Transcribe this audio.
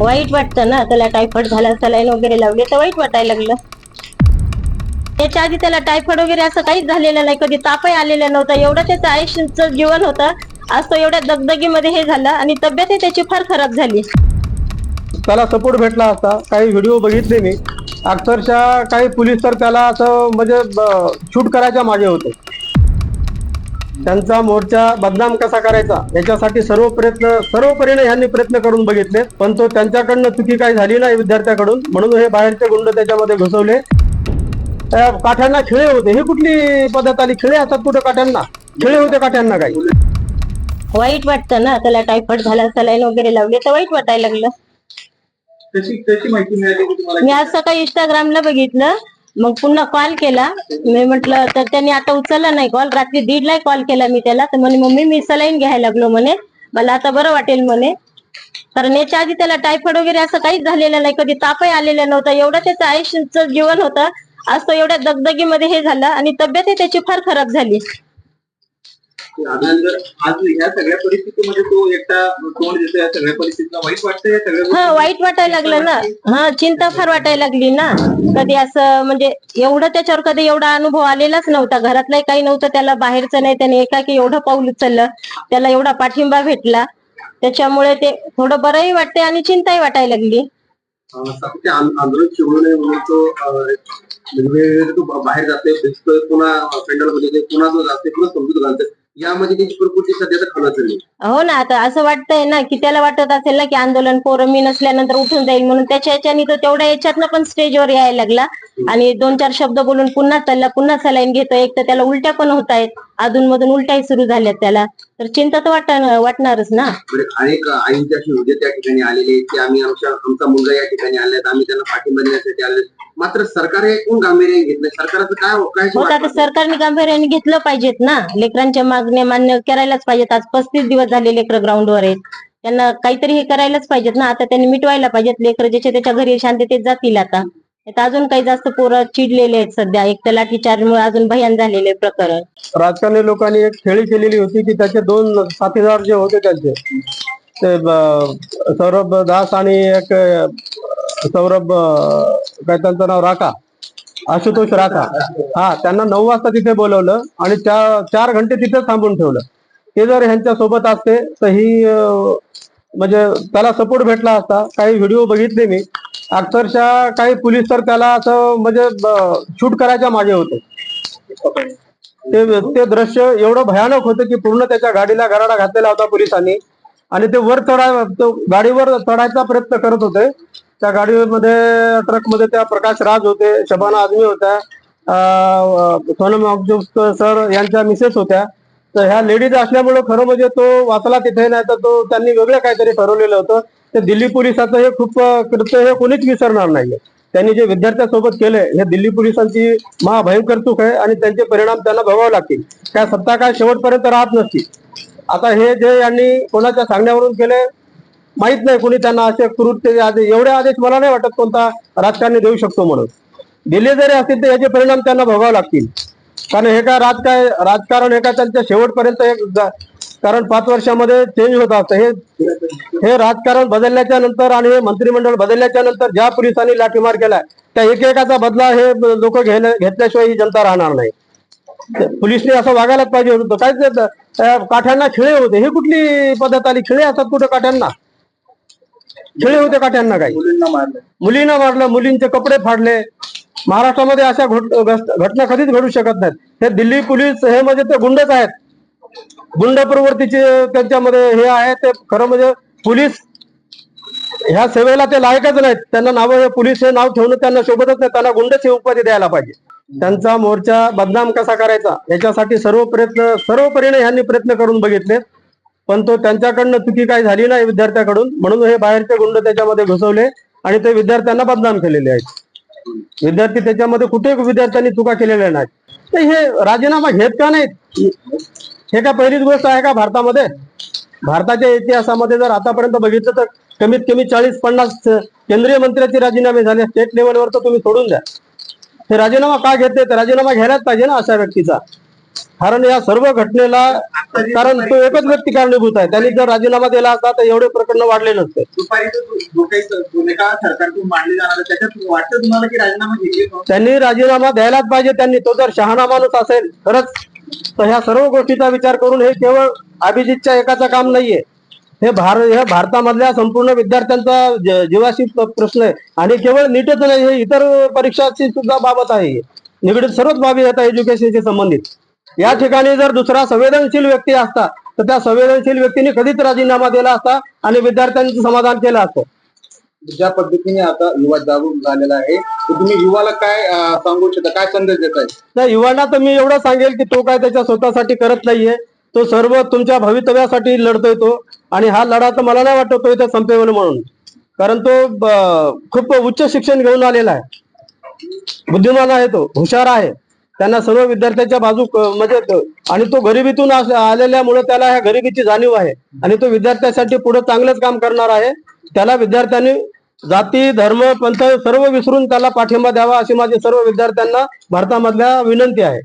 वाईट वाटतं ना, त्याला टायफॉइड झाला, सलाईन वगैरे लावले तर वाईट वाटायला लागलं. त्याच्या आधी त्याला टायफॉइड वगैरे असं काहीच झालेलं नाही, कधी तापही आलेला नव्हता. एवढं त्याचं आयुष्याचं जीवन होतं, आज तो एवढ्या दगदगीमध्ये हे झाला आणि तब्येतही त्याची फार खराब झाली. त्याला सपोर्ट भेटला असता. काही व्हिडिओ बघितले मी, अक्षरशः काही पोलीस तर त्याला असं म्हणजे शूट करायच्या मागे होते. त्यांचा मोर्चा बदनाम कसा करायचा याच्यासाठी सर्व परीने ह्यांनी प्रयत्न करून बघितले, पण तो त्यांच्याकडनं चुकी काही झाली नाही विद्यार्थ्याकडून, म्हणून हे बाहेरचे गुंड त्याच्यामध्ये घुसवले. काठ्यांना खिळे होते. ही कुठली पद्धत आली? खिळे असतात कुठं काठ्यांना? खिळे होते काठ्यांना काही? वाईट वाटतं ना, त्याला टायफॉइड झाला, सलाईन वगैरे लावले तर वाईट वाटायला लागलं. त्याची माहिती मिळाली की तुम्हाला? मी आज सकाळी इंस्टाग्रामला बघितलं, मग पुन्हा कॉल केला. मी म्हटलं तर त्यांनी आता उचलला नाही कॉल. रात्री 1:30ला कॉल केला मी त्याला, तर म्हणे मम्मी मी सलाईन घ्यायला लागलो म्हणे, मला आता बरं वाटेल म्हणे. कारण याच्या आधी त्याला टायफॉइड वगैरे असं काहीच झालेलं नाही, कधी तापही आलेला नव्हता. एवढं त्याचं आयुष्याचं जीवन होतं, आज तो एवढ्या दगदगीमध्ये हे झाला आणि तब्येतही त्याची फार खराब झाली. आज ह्या सगळ्या परिस्थितीमध्ये तो एकटा तोंड देतो, या सगळ्या परिस्थितीला वाईट वाटतं? या सगळ्या वाईट वाटायला लागलं ना. चिंता फार वाटायला लागली ना. कधी असं म्हणजे एवढं त्याच्यावर कधी एवढा अनुभव आलेलाच नव्हता. घरातलाही काही नव्हतं, त्याला बाहेरचं नाही. त्याने एकाकी एवढं पाऊल उचललं, त्याला एवढा पाठिंबा भेटला, त्याच्यामुळे ते थोडं बरंही वाटते आणि चिंताही वाटायला लागली. आंदोलन चिवडू नये म्हणून तो बाहेर जाते, दिसतोय, पुन्हा पेंडॉलमध्ये पुन्हा तो जाते, पुन्हा समजूत घालते. यामध्ये त्याची प्रकृती सध्या तर खालाच झाली. हो ना, आता असं वाटतंय ना की त्याला वाटत असेल ना की आंदोलन पोरं मी नसल्यानंतर उठून जाईल म्हणून. त्याच्या याच्याने तो तेवढ्या याच्यातनं पण स्टेजवर यायला लागला आणि 2-4 शब्द बोलून पुन्हा चालला, पुन्हा सलाईन घेतोय. एक तर त्याला उलट्या पण होत आहेत, अधूनमधून उलट्याही सुरू झाल्यात त्याला, तर चिंता तर वाटणारच ना. अनेक आईंच्या उद्या त्या ठिकाणी आलेले की आम्ही आमचा मुलगा या ठिकाणी आलेत, आम्ही त्यांना पाठिंबा देण्यासाठी आले, मात्र सरकारने कोण गांभीर्याने घेतलं? सरकारचं काय आता सरकारने गांभीर्याने घेतलं पाहिजेत ना. लेकरांच्या मागण्या मान्य करायलाच पाहिजेत. आज 35 दिवस झाले लेकरं ग्राउंडवर आहेत, त्यांना काहीतरी हे करायलाच पाहिजेत ना. आता त्यांनी मिटवायला पाहिजेत. लेकरं ज्याच्या त्याच्या घरी शांततेत जातील. आता अजून काही जास्त पोरं चिडलेले आहेत सध्या. एक तर लाठीचार्जमुळे अजून भयान झालेले प्रकरण. राजकारणी लोकांनी एक खेळी केलेली होती की त्याचे 2 साथीदार जे होते त्यांचे, ते सौरभ दास आणि एक सौरभ काय त्यांचं नाव, राका, आशुतोष राका. त्यांना 9 वाजता तिथे बोलवलं आणि 4 घंटे तिथे थांबून ठेवलं. ते जर ह्यांच्या सोबत असते तर ही म्हणजे त्याला सपोर्ट भेटला असता. काही व्हिडिओ बघितले मी, अक्षरशः काही पोलीस तर त्याला असं म्हणजे शूट करायच्या मागे होते. ते दृश्य एवढं भयानक होतं की पूर्ण त्याच्या गाडीला गराडा घातलेला होता पोलिसांनी आणि ते गाडीवर चढायचा प्रयत्न करत होते. त्या गाडीमध्ये, ट्रकमध्ये त्या प्रकाश राज होते, शबाना आझमी होत्या, सोनम अब्दुल सर यांच्या मिसेस होत्या. तर ह्या लेडीज असल्यामुळे खरं म्हणजे तो वाचला तिथे, नाही तर तो त्यांनी वेगळं काहीतरी ठरवलेलं होतं. ते दिल्ली पोलिसाचं हे खूप कृत्य हे कोणीच विसरणार नाहीये. त्यांनी जे विद्यार्थ्यासोबत केलंय हे दिल्ली पोलिसांची महाभयंकर चूक आहे आणि त्यांचे परिणाम त्यांना भोगावे लागतील. काय सत्ता काय शेवटपर्यंत राहत नसती. आता हे जे यांनी कोणाच्या सांगण्यावरून केले माहित नाही, कोणी त्यांना असे कृत्य एवढे आदेश मला नाही वाटत कोणता राजकारणी देऊ शकतो म्हणून. दिले जरी असतील तर याचे परिणाम त्यांना भोगावे लागतील. कारण हे काय राजकारण हे काय त्यांच्या शेवटपर्यंत कारण 5 वर्षामध्ये चेंज होत असतं. हे राजकारण बदलल्याच्या नंतर आणि हे मंत्रिमंडळ बदलल्याच्या नंतर ज्या पोलिसांनी लाठीमार केलाय त्या एकेकाचा बदला हे लोक घेतल्याशिवाय ही जनता राहणार नाही. पोलिसने असं वागायलाच पाहिजे होतं. काय काठ्यांना खिळे होते. ही कुठली पद्धत आली? खिळे असतात कुठं काठ्यांना? खिळे होते काठ्यांना काही? मुलींना मारलं, मुलींचे कपडे फाडले. महाराष्ट्रामध्ये अशा घटना कधीच घडू शकत नाहीत. हे दिल्ली पोलीस हे म्हणजे ते गुंडच आहेत. गुंड प्रवृत्तीचे त्यांच्यामध्ये हे आहे. ते खरं म्हणजे पोलीस ह्या सेवेला ते लायकच नाहीत. त्यांना नाव, हे पोलीस हे नाव ठेवणं त्यांना शोभतच नाही. त्यांना गुंडच ही उपाधी द्यायला पाहिजे. त्यांचा मोर्चा बदनाम कसा करायचा याच्यासाठी सर्व परीने ह्यांनी प्रयत्न करून बघितले, पण तो त्यांच्याकडनं चुकी काही झाली नाही विद्यार्थ्याकडून, म्हणून हे बाहेरचे गुंड त्याच्यामध्ये घुसवले आणि ते विद्यार्थ्यांना बदनाम केलेले आहेत. विद्यार्थी त्याच्यामध्ये कुठे विद्यार्थ्यांनी चुका केलेल्या नाहीत. तर हे राजीनामा घेत का नाहीत? हे का पहिलीच गोष्ट आहे का भारतामध्ये? भारताच्या इतिहासामध्ये जर आतापर्यंत बघितलं तर कमीत कमी 40-50 केंद्रीय मंत्र्याचे राजीनामे झाले. स्टेट लेवलवर तर तुम्ही सोडून द्या. हे राजीनामा का घेते? तर राजीनामा घ्यायलाच पाहिजे ना अशा व्यक्तीचा. कारण या सर्व घटनेला कारण तो एकच व्यक्ती कारणीभूत आहे. त्यांनी जर राजीनामा दिला असता तर एवढे प्रकरण वाढले नसते. दुपारी जो काही भूमिका सरकारकडून मांडली जाणार आहे, त्याच्यात वाटतं तुम्हाला की राजीनामा घेतली? त्यांनी राजीनामा द्यायलाच पाहिजे. त्यांनी तो जर शहाणा माणूस असेल खरंच तर ह्या सर्व गोष्टीचा विचार करून हे केवळ अभिजितच्या एकाचं काम नाहीये. हे भारतामधल्या संपूर्ण विद्यार्थ्यांचा जीवाशी प्रश्न आहे. आणि केवळ नीटच नाही, हे इतर परीक्षाची सुद्धा बाबत आहे. निगडीत सर्वच बाबी येतात एज्युकेशनशी संबंधित. या ठिकाणी जर दुसरा संवेदनशील व्यक्ती असता तर त्या संवेदनशील व्यक्तीने कधीच राजीनामा दिला असता आणि विद्यार्थ्यांचं समाधान केलं असतं. ज्या पद्धतीने आता युवा जागरूक झालेला आहे, तर तुम्ही युवाला काय सांगू इच्छिता, काय संदेश देताय? त्या युवांना तर मी एवढं सांगेल की तो काय त्याच्या स्वतःसाठी करत नाहीये. तो सर्व तुमच्या भवितव्यासाठी लढतोय तो. आणि हा लढा तर मला नाही वाटत तो इथे संपेल म्हणून. कारण तो खूप उच्च शिक्षण घेऊन आलेला आहे, बुद्धिमान आहे, तो हुशार आहे. त्यांना सर्व विद्यार्थ्यांच्या बाजू म्हणजे आणि तो गरिबीतून आलेल्यामुळे त्याला ह्या गरिबीची जाणीव आहे. आणि तो विद्यार्थ्यांसाठी पुढे चांगलंच काम करणार आहे. त्याला विद्यार्थ्यांनी जाती धर्म पंथ सर्व विसरून त्याला पाठिंबा द्यावा अशी माझी सर्व विद्यार्थ्यांना भारतामधल्या विनंती आहे.